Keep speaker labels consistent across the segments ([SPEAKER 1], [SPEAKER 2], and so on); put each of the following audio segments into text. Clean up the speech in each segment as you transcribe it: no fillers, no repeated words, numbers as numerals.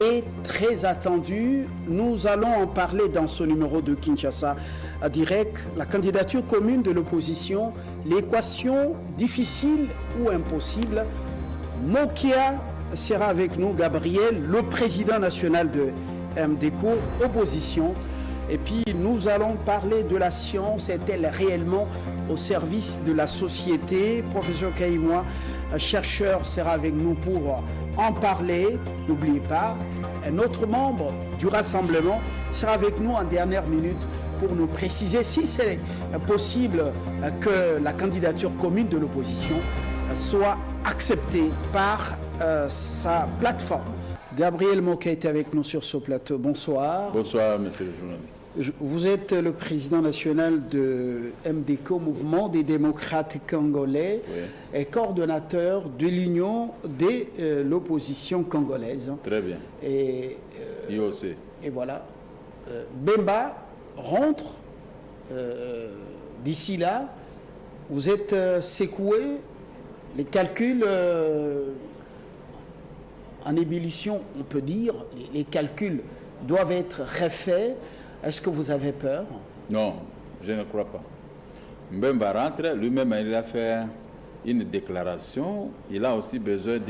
[SPEAKER 1] Est très attendu. Nous allons en parler dans ce numéro de Kinshasa à direct. La candidature commune de l'opposition, l'équation difficile ou impossible. Mokia sera avec nous, Gabriel, le président national de MDECO, opposition. Et puis nous allons parler de la science, est-elle réellement au service de la société? Professeur Kaïmoua, chercheur, sera avec nous pour en parler. N'oubliez pas, un autre membre du rassemblement sera avec nous en dernière minute pour nous préciser si c'est possible que la candidature commune de l'opposition soit acceptée par sa plateforme. Gabriel Mokia est avec nous sur ce plateau. Bonsoir.
[SPEAKER 2] Bonsoir, monsieur le journaliste.
[SPEAKER 1] Vous êtes le président national de MDECO, Mouvement des démocrates congolais, oui, et coordonnateur de l'Union de l'opposition congolaise.
[SPEAKER 2] Très bien.
[SPEAKER 1] Et,
[SPEAKER 2] IOC.
[SPEAKER 1] Et voilà. Bemba rentre d'ici là. Vous êtes secoué. Les calculs... en ébullition, on peut dire, les calculs doivent être refaits. Est-ce que vous avez peur?
[SPEAKER 2] Non, je ne crois pas. Mbemba rentre, lui-même il a fait une déclaration. Il a aussi besoin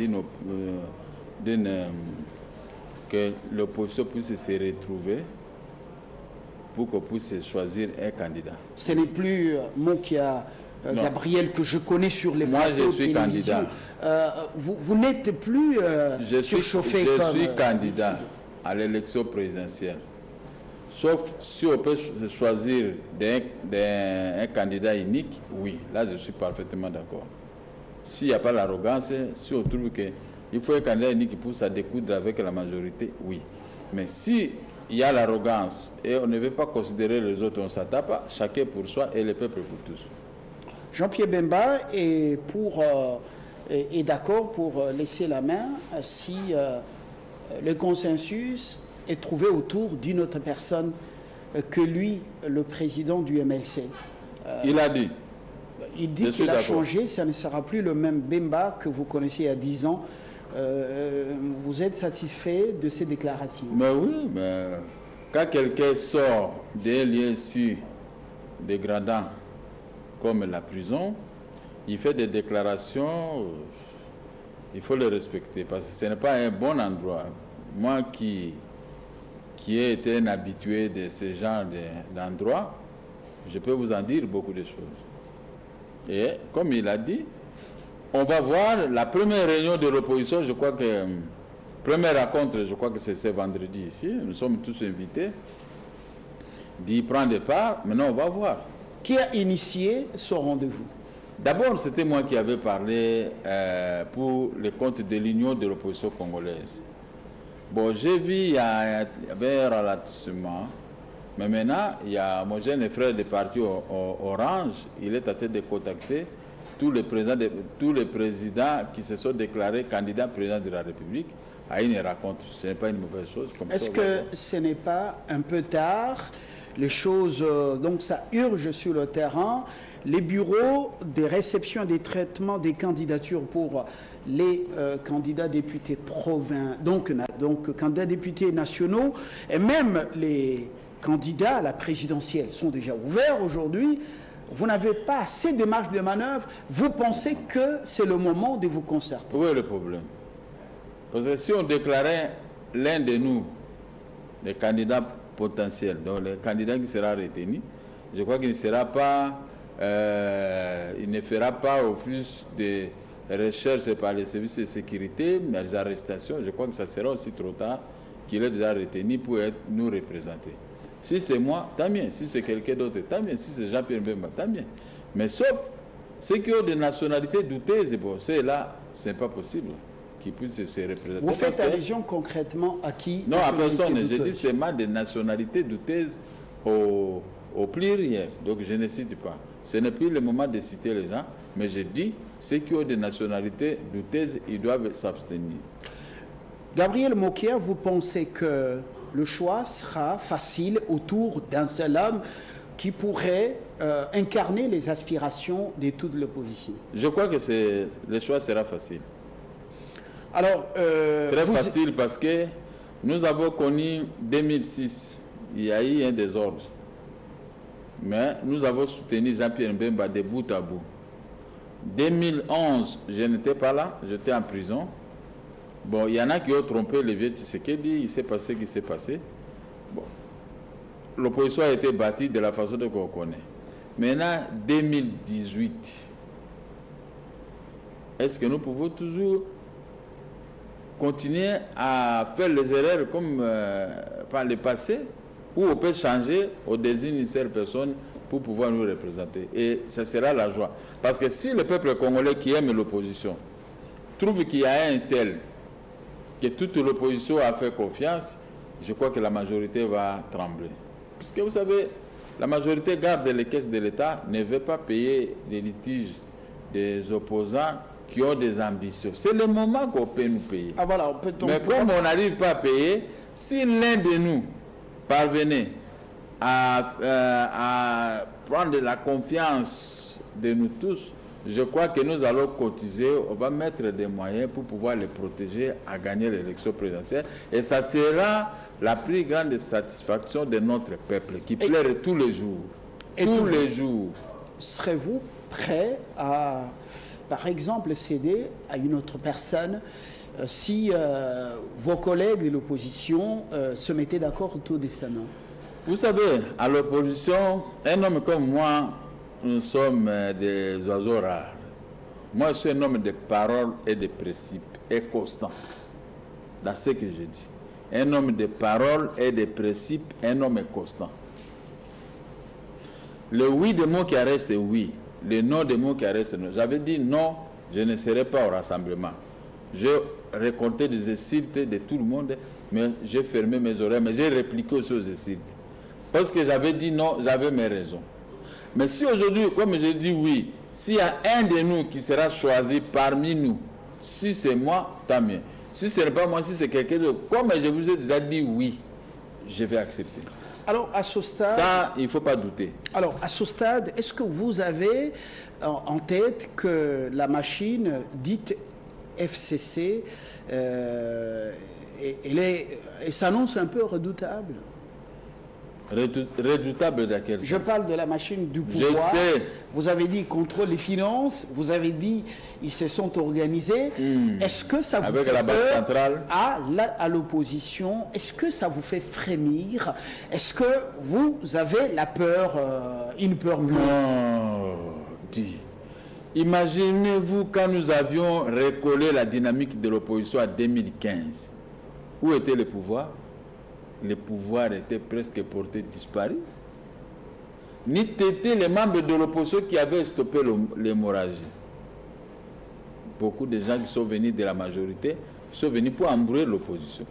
[SPEAKER 2] que l'opposition puisse se retrouver pour qu'on puisse choisir un candidat.
[SPEAKER 1] Ce n'est plus Mokia, Gabriel, que je connais sur les plateaux.
[SPEAKER 2] Moi, je suis candidat.
[SPEAKER 1] Vous n'êtes plus surchauffé comme...
[SPEAKER 2] Je suis candidat à l'élection présidentielle. Sauf si on peut choisir un candidat unique, oui, là je suis parfaitement d'accord. S'il n'y a pas l'arrogance, si on trouve qu'il faut un candidat unique pour se découdre avec la majorité, oui. Mais si il y a l'arrogance et on ne veut pas considérer les autres, on ne s'attaque pas, chacun pour soi et le peuple pour tous.
[SPEAKER 1] Jean-Pierre Bemba est d'accord pour laisser la main si le consensus est trouvé autour d'une autre personne que lui, le président du MLC.
[SPEAKER 2] Il a dit.
[SPEAKER 1] Il dit qu'il a changé, ça ne sera plus le même Bemba que vous connaissiez il y a 10 ans. Vous êtes satisfait de ces déclarations?
[SPEAKER 2] Mais oui, mais quand quelqu'un sort des liens si dégradants comme la prison, il fait des déclarations, il faut les respecter parce que ce n'est pas un bon endroit. Moi qui ai été un habitué de ce genre d'endroit, je peux vous en dire beaucoup de choses. Et comme il a dit, on va voir la première réunion de l'opposition, je crois que, première rencontre, je crois que c'est ce vendredi ici, nous sommes tous invités d'y prendre part, maintenant on va voir.
[SPEAKER 1] Qui a initié ce rendez-vous?
[SPEAKER 2] D'abord, c'était moi qui avais parlé pour le compte de l'Union de l'opposition congolaise. Bon, j'ai vu il y avait un ralentissement, mais maintenant, il y a mon jeune frère de parti Orange, il est en train de contacter tous les présidents qui se sont déclarés candidats président de la République à une rencontre. Ce n'est pas une mauvaise chose.
[SPEAKER 1] Est-ce que ce n'est pas un peu tard? Les choses, donc ça urge sur le terrain. Les bureaux des réceptions et des traitements des candidatures pour les candidats députés provinciaux, donc candidats députés nationaux, et même les candidats à la présidentielle sont déjà ouverts aujourd'hui. Vous n'avez pas assez de marge de manœuvre. Vous pensez que c'est le moment de vous concerter?
[SPEAKER 2] Où est le problème? Parce que si on déclarait l'un de nous, les candidats potentiels, donc le candidat qui sera retenu, je crois qu'il ne sera pas, il ne fera pas office de recherche par les services de sécurité, mais les arrestations, je crois que ça sera aussi trop tard qu'il est déjà retenu pour nous représenter. Si c'est moi, tant mieux. Si c'est quelqu'un d'autre, tant mieux. Si c'est Jean-Pierre Bemba, tant mieux. Mais sauf ceux qui ont des nationalités douteuses, bon, ceux-là, ce n'est pas possible qu'ils puissent se représenter.
[SPEAKER 1] Vous faites allusion concrètement à qui?
[SPEAKER 2] Non, à personne. Je dis seulement des nationalités douteuses au pluriel. Donc je ne cite pas. Ce n'est plus le moment de citer les gens, mais je dis ceux qui ont des nationalités douteuses, ils doivent s'abstenir.
[SPEAKER 1] Gabriel Mokia, vous pensez que le choix sera facile autour d'un seul homme qui pourrait incarner les aspirations de toute l'opposition?
[SPEAKER 2] Je crois que le choix sera facile.
[SPEAKER 1] Alors,
[SPEAKER 2] très facile parce que Nous avons connu 2006, il y a eu un désordre. Mais nous avons soutenu Jean-Pierre Mbemba de bout à bout. 2011, je n'étais pas là, j'étais en prison. Bon, il y en a qui ont trompé le vieux Tshisekedi, il s'est passé ce qui s'est passé. Bon, l'opposition a été bâtie de la façon dont on connaît. Maintenant, 2018, est-ce que nous pouvons toujours continuer à faire les erreurs comme par le passé, ou on peut changer, on désigne une seule personne pour pouvoir nous représenter. Et ça sera la joie. Parce que si le peuple congolais qui aime l'opposition trouve qu'il y a un tel, que toute l'opposition a fait confiance, je crois que la majorité va trembler. Puisque vous savez, la majorité garde les caisses de l'État, ne veut pas payer les litiges des opposants qui ont des ambitions. C'est le moment qu'on peut nous payer.
[SPEAKER 1] Ah, voilà, on peut donc...
[SPEAKER 2] Mais comme on n'arrive pas à payer, si l'un de nous parvenait à prendre la confiance de nous tous, je crois que nous allons cotiser, on va mettre des moyens pour pouvoir les protéger à gagner l'élection présidentielle. Et ça sera la plus grande satisfaction de notre peuple qui pleure tous les jours. Tous les jours.
[SPEAKER 1] Serez-vous prêt à, par exemple, céder à une autre personne si vos collègues de l'opposition se mettaient d'accord autour de ça, non?
[SPEAKER 2] Vous savez, à l'opposition, un homme comme moi, nous sommes des oiseaux rares. Moi, je suis un homme de parole et de principes, et constant, dans ce que je dis. Un homme de parole et de principes, un homme constant. Le oui des mots qui restent, c'est oui. Le non des mots qui restent, non. J'avais dit non, je ne serai pas au rassemblement. Je récoltais des insultes de tout le monde, mais j'ai fermé mes oreilles, mais j'ai répliqué aux insultes. Parce que j'avais dit non, j'avais mes raisons. Mais si aujourd'hui, comme je dis oui, s'il y a un de nous qui sera choisi parmi nous, si c'est moi, tant mieux. Si ce n'est pas moi, si c'est quelqu'un d'autre, comme je vous ai déjà dit oui, je vais accepter.
[SPEAKER 1] Alors, à ce stade...
[SPEAKER 2] Ça, il ne faut pas douter.
[SPEAKER 1] Alors, à ce stade, est-ce que vous avez en tête que la machine dite FCC, elle s'annonce un peu redoutable?
[SPEAKER 2] Redoutable de quel sens?
[SPEAKER 1] Je parle de la machine du pouvoir.
[SPEAKER 2] Je sais.
[SPEAKER 1] Vous avez dit contrôle les finances, vous avez dit ils se sont organisés. Est-ce que ça vous
[SPEAKER 2] avec
[SPEAKER 1] fait
[SPEAKER 2] la Banque
[SPEAKER 1] peur
[SPEAKER 2] centrale
[SPEAKER 1] à l'opposition? Est-ce que ça vous fait frémir? Est-ce que vous avez la peur, une peur bleue?
[SPEAKER 2] Non, dis. Imaginez-vous quand nous avions recollé la dynamique de l'opposition en 2015. Où était le pouvoir? Le pouvoir était presque porté disparu. Ni étaient les membres de l'opposition qui avaient stoppé l'hémorragie. Beaucoup de gens qui sont venus de la majorité sont venus pour embrouiller l'opposition.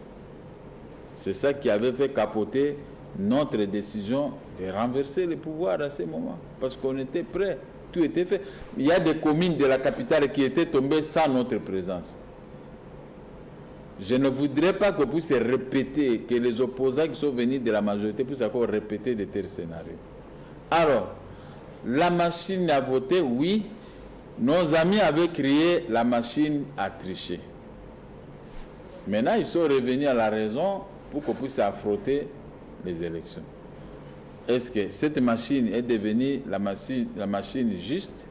[SPEAKER 2] C'est ça qui avait fait capoter notre décision de renverser le pouvoir à ce moment. Parce qu'on était prêts, tout était fait. Il y a des communes de la capitale qui étaient tombées sans notre présence. Je ne voudrais pas qu'on puisse répéter, que les opposants qui sont venus de la majorité puissent encore répéter de tels scénarios. Alors, la machine à voter, oui. Nos amis avaient créé la machine à tricher. Maintenant, ils sont revenus à la raison pour qu'on puisse affronter les élections. Est-ce que cette machine est devenue la machine juste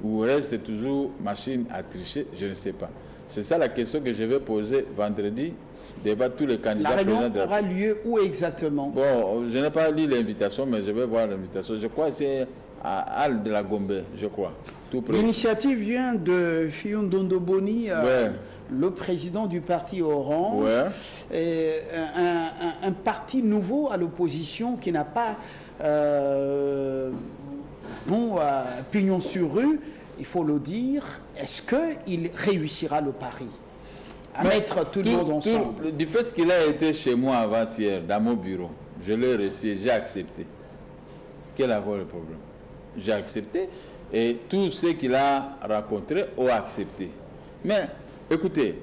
[SPEAKER 2] ou reste toujours machine à tricher? Je ne sais pas. C'est ça la question que je vais poser vendredi devant tous les candidats.
[SPEAKER 1] La réunion aura lieu où exactement?
[SPEAKER 2] Bon, je n'ai pas lu l'invitation, mais je vais voir l'invitation. Je crois que c'est à Al de la Gombe, je crois.
[SPEAKER 1] L'initiative vient de Fiondondo Boni, le président du parti Orange, un parti nouveau à l'opposition qui n'a pas pignon sur rue, il faut le dire. Est-ce qu'il réussira le pari à mettre tout le monde ensemble?
[SPEAKER 2] Du fait qu'il a été chez moi avant-hier, dans mon bureau, je l'ai reçu, j'ai accepté. Quel est encore le problème? J'ai accepté et tous ceux qu'il a rencontrés ont accepté. Mais écoutez,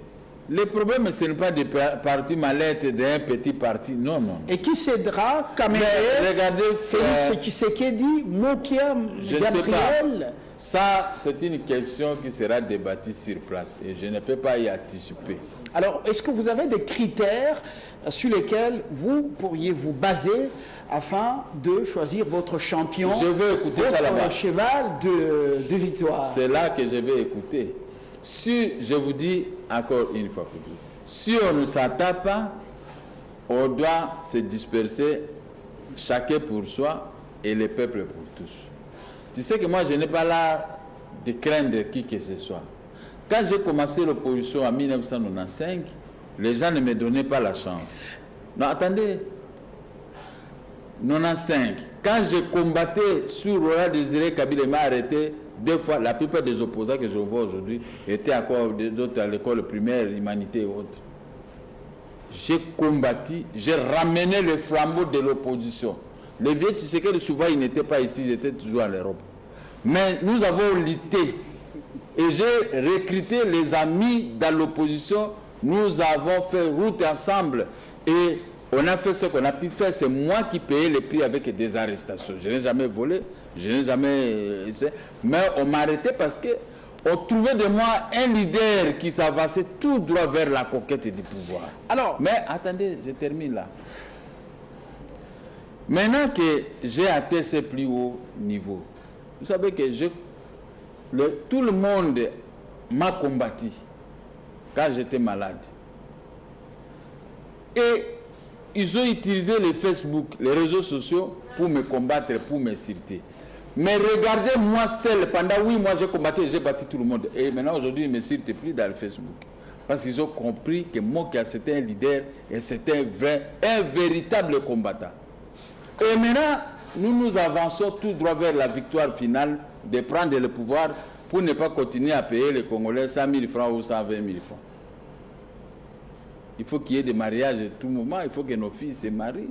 [SPEAKER 2] le problème, ce n'est pas de parti mallette d'un petit parti, non, non.
[SPEAKER 1] Et qui cédera? Kamere,
[SPEAKER 2] regardez,
[SPEAKER 1] Félix Tshisekedi, Mokia, Gabriel.
[SPEAKER 2] Ça, c'est une question qui sera débattue sur place et je ne peux pas y anticiper.
[SPEAKER 1] Alors, est-ce que vous avez des critères sur lesquels vous pourriez vous baser afin de choisir votre champion,
[SPEAKER 2] je veux écouter
[SPEAKER 1] votre cheval de victoire.
[SPEAKER 2] C'est là que je vais écouter. Si, je vous dis encore une fois pour vous, si on ne s'attend pas, on doit se disperser, chacun pour soi et le peuple pour tous. Tu sais que moi, je n'ai pas l'art de craindre qui que ce soit. Quand j'ai commencé l'opposition en 1995, les gens ne me donnaient pas la chance. Non, attendez. 95, quand j'ai combattu sur Laurent Désiré Kabila, il m'a arrêté 2 fois. La plupart des opposants que je vois aujourd'hui étaient encore des autres à l'école primaire, humanité et autres. J'ai combattu, j'ai ramené le flambeau de l'opposition. Les vieux Tshisekedi, souvent, ils n'étaient pas ici, ils étaient toujours en Europe. Mais nous avons lutté. Et j'ai recruté les amis dans l'opposition. Nous avons fait route ensemble. Et on a fait ce qu'on a pu faire. C'est moi qui payais les prix avec des arrestations. Je n'ai jamais volé. Je n'ai jamais... Mais on m'a arrêté parce qu'on trouvait de moi un leader qui s'avançait tout droit vers la conquête du pouvoir. Alors, mais attendez, je termine là. Maintenant que j'ai atteint ce plus haut niveau, vous savez que tout le monde m'a combattu quand j'étais malade. Et ils ont utilisé les Facebook, les réseaux sociaux pour me combattre, pour m'insulter. Mais regardez, moi seul, pendant 8 mois, j'ai combattu, j'ai battu tout le monde. Et maintenant, aujourd'hui, ils ne m'insultent plus dans le Facebook. Parce qu'ils ont compris que Mokia, c'était un leader et c'était un véritable combattant. Et maintenant, nous avançons tout droit vers la victoire finale de prendre le pouvoir pour ne pas continuer à payer les Congolais 100 000 francs ou 120 000 francs. Il faut qu'il y ait des mariages à tout moment, il faut que nos filles se marient.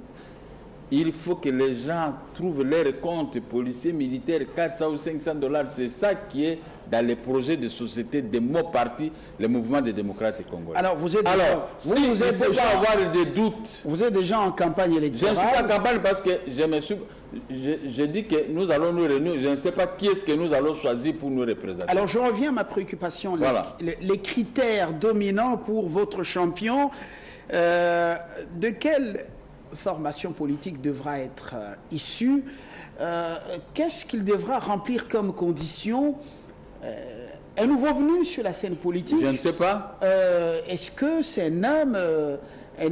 [SPEAKER 2] Il faut que les gens trouvent leurs comptes policiers, militaires, 400 ou 500 $. C'est ça qui est dans les projets de société de mon parti, le mouvement des démocrates congolais.
[SPEAKER 1] Alors, vous êtes déjà
[SPEAKER 2] avoir des doutes.
[SPEAKER 1] Vous êtes déjà en campagne électorale.
[SPEAKER 2] Je ne suis pas en campagne parce que je dis que nous allons nous réunir. Je ne sais pas qui est-ce que nous allons choisir pour nous représenter.
[SPEAKER 1] Alors, je reviens à ma préoccupation.
[SPEAKER 2] Voilà.
[SPEAKER 1] Les critères dominants pour votre champion, de quelle formation politique devra être issue, qu'est-ce qu'il devra remplir comme condition, un nouveau venu sur la scène politique?
[SPEAKER 2] Je ne sais pas.
[SPEAKER 1] Est-ce que c'est un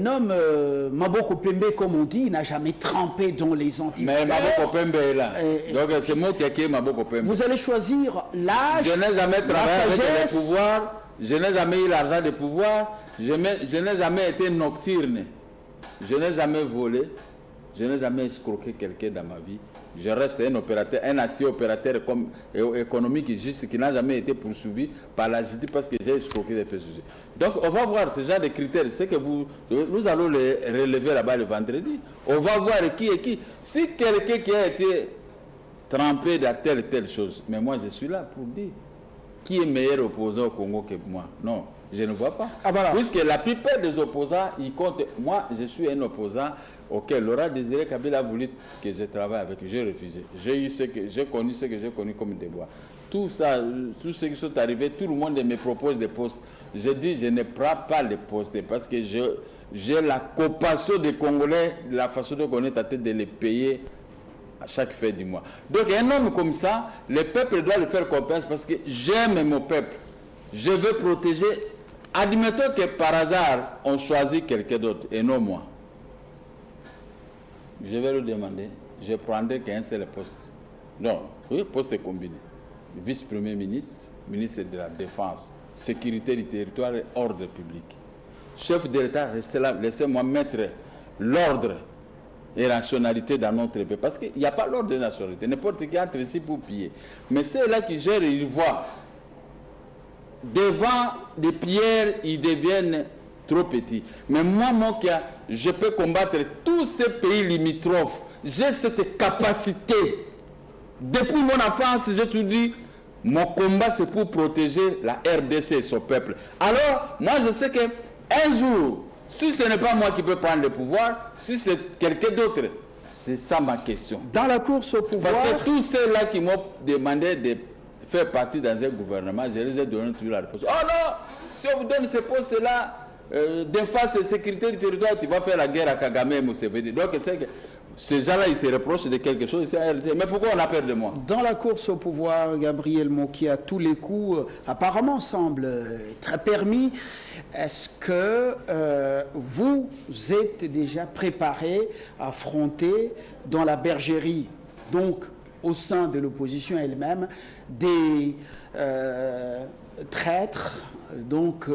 [SPEAKER 1] homme Maboko Pembe, comme on dit, il n'a jamais trempé dans les antivaleurs?
[SPEAKER 2] Mais Maboko Pembe est là. Donc c'est moi qui ai créé Maboko Pembe.
[SPEAKER 1] Vous allez choisir l'âge,
[SPEAKER 2] je n'ai jamais travaillé avec le pouvoir, je n'ai jamais eu l'argent de pouvoir, je n'ai jamais été nocturne. Je n'ai jamais volé, je n'ai jamais escroqué quelqu'un dans ma vie. Je reste un opérateur, un assis opérateur économique juste qui n'a jamais été poursuivi par la justice parce que j'ai escroqué des faits sujets. Donc on va voir ce genre de critères. C'est que nous allons les relever là-bas le vendredi. On va voir qui est qui. Si quelqu'un qui a été trempé dans telle chose, mais moi je suis là pour dire qui est meilleur opposant au Congo que moi. Non. Je ne vois pas. Ah, voilà. Puisque la plupart des opposants, ils comptent. Moi, je suis un opposant auquel Laurent Désiré Kabila a voulu que je travaille avec. J'ai refusé. J'ai connu ce que j'ai connu comme devoir. Tout ça, tous ceux qui sont arrivés, tout le monde me propose des postes. Je dis, je ne prends pas les postes parce que j'ai la compassion des Congolais, la façon dont on est à tête de les payer à chaque fin du mois. Donc, un homme comme ça, le peuple doit le faire confiance parce que j'aime mon peuple. Je veux protéger. Admettons que par hasard, on choisit quelqu'un d'autre et non moi. Je vais lui demander, je prendrai qu'un seul poste. Non, oui, poste combiné. Vice-premier ministre, ministre de la Défense, sécurité du territoire et ordre public. Chef de l'État, restez là, laissez-moi mettre l'ordre et la nationalité dans notre pays. Parce qu'il n'y a pas l'ordre de nationalité. N'importe qui entre ici pour piller. Mais ceux-là qui gèrent, ils voient. Devant des pierres, ils deviennent trop petits. Mais moi, Mokia, je peux combattre tous ces pays limitrophes. J'ai cette capacité. Depuis mon enfance, j'ai tout dit, mon combat, c'est pour protéger la RDC et son peuple. Alors, moi, je sais qu'un jour, si ce n'est pas moi qui peux prendre le pouvoir, si c'est quelqu'un d'autre, c'est ça ma question.
[SPEAKER 1] Dans la course au pouvoir...
[SPEAKER 2] Parce que tous ceux-là qui m'ont demandé de faire partie dans un gouvernement, je les ai donné toujours la réponse. Oh non, si on vous donne ces postes-là, défense et sécurité du territoire, tu vas faire la guerre à Kagame et Museveni. Donc c'est que ces gens-là, ils se reprochent de quelque chose. Mais pourquoi on a peur de moi?
[SPEAKER 1] Dans la course au pouvoir, Gabriel Moki, à tous les coups, apparemment semble très permis. Est-ce que vous êtes déjà préparé à affronter dans la bergerie, donc au sein de l'opposition elle-même, des traîtres, donc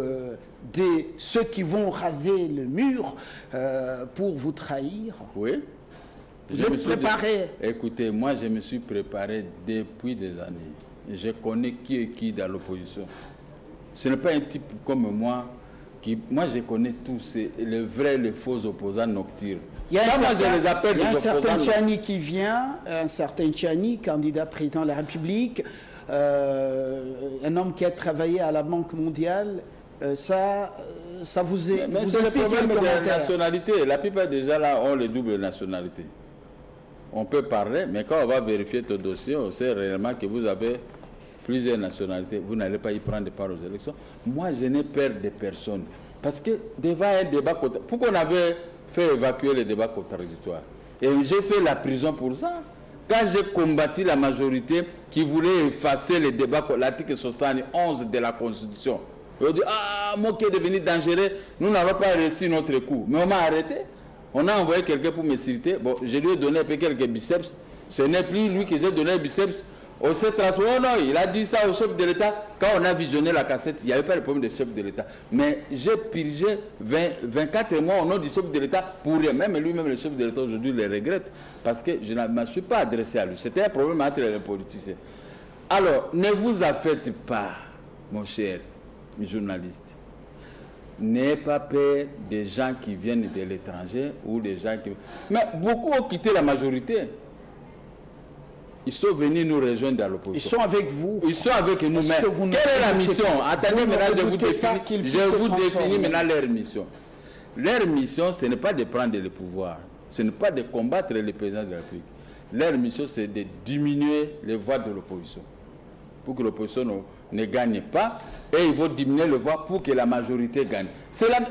[SPEAKER 1] ceux qui vont raser le mur pour vous trahir?
[SPEAKER 2] Oui.
[SPEAKER 1] Vous êtes préparé?
[SPEAKER 2] Écoutez, moi je me suis préparé depuis des années. Je connais qui est qui dans l'opposition. Ce n'est pas un type comme moi. Moi je connais tous les vrais, les faux opposants nocturnes.
[SPEAKER 1] Il y a un certain Tchani qui vient, un certain Tchani, candidat président de la République, un homme qui a travaillé à la Banque mondiale. Ça vous est.
[SPEAKER 2] Mais c'est le problème de la nationalité. La plupart des gens là ont les doubles nationalités. On peut parler, mais quand on va vérifier ton dossier, on sait réellement que vous avez plusieurs nationalités. Vous n'allez pas y prendre part aux élections. Moi, je n'ai peur de personne. Parce que devant un débat, pourquoi on avait fait évacuer les débats contradictoires? Et j'ai fait la prison pour ça. Quand j'ai combattu la majorité qui voulait effacer les débats, l'article 71 de la Constitution, on dit, ah, moi qui est devenu dangereux, nous n'avons pas reçu notre coup. Mais on m'a arrêté. On a envoyé quelqu'un pour me citer. Bon, je lui ai donné un peu quelques biceps. Ce n'est plus lui que j'ai donné un biceps. On s'est transformé. Oh non, il a dit ça au chef de l'État. Quand on a visionné la cassette, il n'y avait pas de problème de chef de l'État. Mais j'ai purgé 24 mois au nom du chef de l'État pour rien. Même lui-même, le chef de l'État, aujourd'hui, le regrette. Parce que je ne me suis pas adressé à lui. C'était un problème entre les politiciens. Alors, ne vous affaites pas, mon cher journaliste. N'ayez pas peur des gens qui viennent de l'étranger ou des gens qui... Mais beaucoup ont quitté la majorité. Ils sont venus nous rejoindre dans l'opposition.
[SPEAKER 1] Ils sont avec vous.
[SPEAKER 2] Ils sont avec nous. Mais quelle est la mission? Attendez, maintenant, je vous définis maintenant leur mission. Leur mission, ce n'est pas de prendre le pouvoir. Ce n'est pas de combattre le président de la République. Leur mission, c'est de diminuer les voix de l'opposition. Pour que l'opposition ne gagne pas. Et ils vont diminuer les voix pour que la majorité gagne.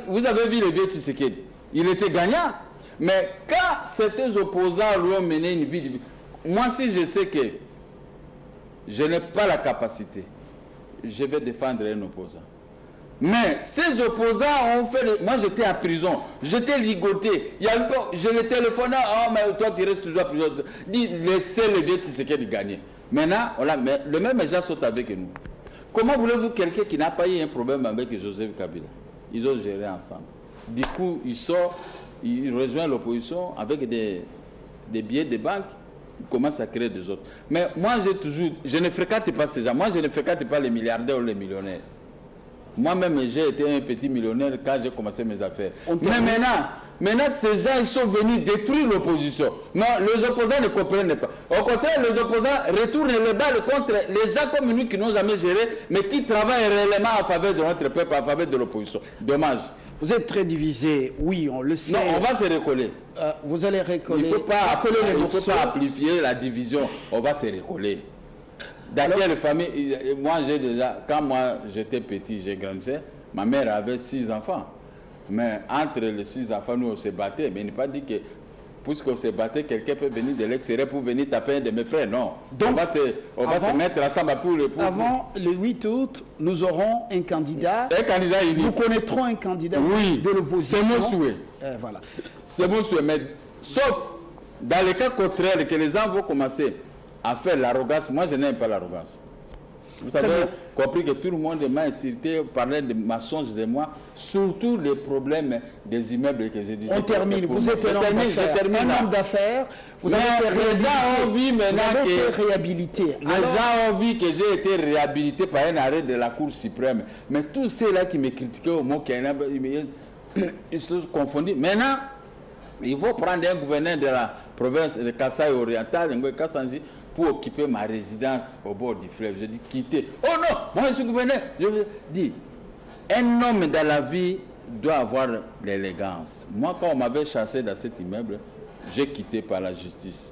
[SPEAKER 2] Vous avez vu le vieux Tshisekedi. Il était gagnant. Mais quand certains opposants lui ont mené une vie... Moi, si je sais que je n'ai pas la capacité, je vais défendre un opposant. Mais ces opposants ont fait... Moi, j'étais en prison. J'étais ligoté. Je les téléphonais. Oh, mais toi, tu restes toujours en prison. Dis, laissez le vieux Tshisekedi gagner. Maintenant, mais le même gens sont avec nous. Comment voulez-vous quelqu'un qui n'a pas eu un problème avec Joseph Kabila? Ils ont géré ensemble. Du coup, il sort, il rejoint l'opposition avec des billets de banque. Il commence à créer des autres. Mais moi, je ne fréquente pas ces gens. Moi, je ne fréquente pas les milliardaires ou les millionnaires. Moi-même, j'ai été un petit millionnaire quand j'ai commencé mes affaires. Mais maintenant, ces gens, ils sont venus détruire l'opposition. Non, les opposants ne comprennent pas. Au contraire, les opposants retournent les balles contre les gens comme nous qui n'ont jamais géré, mais qui travaillent réellement en faveur de notre peuple, en faveur de l'opposition. Dommage.
[SPEAKER 1] Vous êtes très divisé, oui, on le sait.
[SPEAKER 2] Non, on va se recoller.
[SPEAKER 1] Vous allez recoller.
[SPEAKER 2] Il ne faut pas amplifier la division. On va se recoller. Dans quelle famille, moi j'ai déjà, quand moi j'étais petit, j'ai grandi, ma mère avait 6 enfants. Mais entre les 6 enfants, nous on se battait. Mais il n'est pas dit que, puisqu'on se battait, quelqu'un peut venir de l'extérieur pour venir taper un de mes frères. Non. Donc, on va se mettre ensemble pour le...
[SPEAKER 1] Avant le 8 août, nous aurons un candidat.
[SPEAKER 2] Un candidat unique.
[SPEAKER 1] Nous connaîtrons un candidat de l'opposition.
[SPEAKER 2] C'est mon souhait.
[SPEAKER 1] Voilà.
[SPEAKER 2] C'est mon souhait. Mais sauf dans le cas contraire, que les gens vont commencer à faire l'arrogance. Moi, je n'aime pas l'arrogance. Vous avez compris que tout le monde m'a insulté, parlait de mensonges de moi, surtout les problèmes des immeubles que j'ai dit.
[SPEAKER 1] On termine. Vous êtes un homme d'affaires. Vous avez été réhabilité.
[SPEAKER 2] Les gens ont vu que j'ai été réhabilité par un arrêt de la Cour suprême. Mais tous ceux-là qui me critiquaient au mot ils se sont confondus. Maintenant, il faut prendre un gouverneur de la province de Kasaï oriental, Kassanji, pour occuper ma résidence au bord du fleuve. Je dis quitter. Oh non, moi je suis gouverneur. Je dis, un homme dans la vie doit avoir l'élégance. Moi, quand on m'avait chassé dans cet immeuble, j'ai quitté par la justice.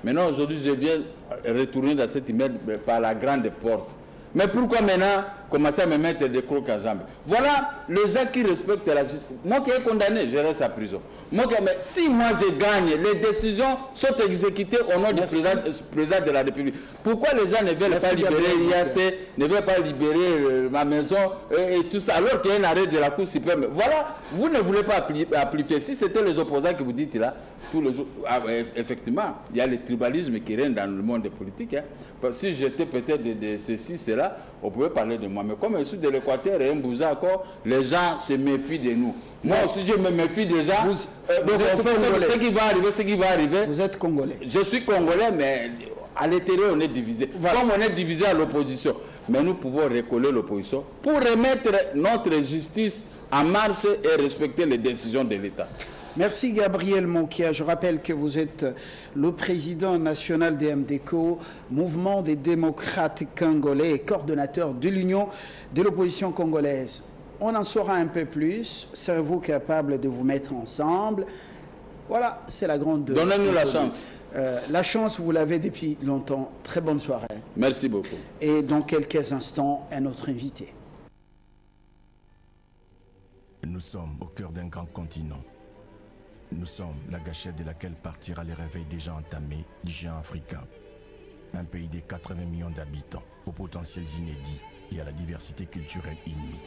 [SPEAKER 2] Maintenant, aujourd'hui, je viens retourner dans cet immeuble par la grande porte. Mais pourquoi maintenant commencer à me mettre des crocs à jambe. Voilà les gens qui respectent la justice. Moi qui ai condamné, je reste à prison. Mais si moi je gagne, les décisions sont exécutées au nom du président de la République. Pourquoi les gens ne veulent pas libérer l'IAC, ne veulent pas libérer ma maison et tout ça, alors qu'il y a un arrêt de la Cour suprême? Voilà, vous ne voulez pas appliquer. Si c'était les opposants que vous dites là, tous les jours, effectivement, il y a le tribalisme qui règne dans le monde politique. Hein. Si j'étais peut-être de ceci, cela, on pouvait parler de moi. Mais comme je suis de l'Équateur et un Bouza encore, les gens se méfient de nous. Moi aussi, je me méfie déjà. Donc, on fait ce qui va arriver, ce qui va arriver.
[SPEAKER 1] Vous êtes Congolais.
[SPEAKER 2] Je suis Congolais, mais à l'intérieur, on est divisé. Voilà. Comme on est divisé à l'opposition. Mais nous pouvons recoller l'opposition pour remettre notre justice en marche et respecter les décisions de l'État.
[SPEAKER 1] Merci Gabriel Monkia. Je rappelle que vous êtes le président national des MDCO, Mouvement des démocrates congolais et coordonnateur de l'Union de l'opposition congolaise. On en saura un peu plus. Serez-vous capable de vous mettre ensemble? Voilà, c'est la grande...
[SPEAKER 2] Donnez-nous la chance.
[SPEAKER 1] La chance, vous l'avez depuis longtemps. Très bonne soirée.
[SPEAKER 2] Merci beaucoup.
[SPEAKER 1] Et dans quelques instants, un autre invité.
[SPEAKER 3] Nous sommes au cœur d'un grand continent. Nous sommes la gâchette de laquelle partira le réveil déjà entamé du géant africain. Un pays de 80 millions d'habitants, aux potentiels inédits et à la diversité culturelle inouïe.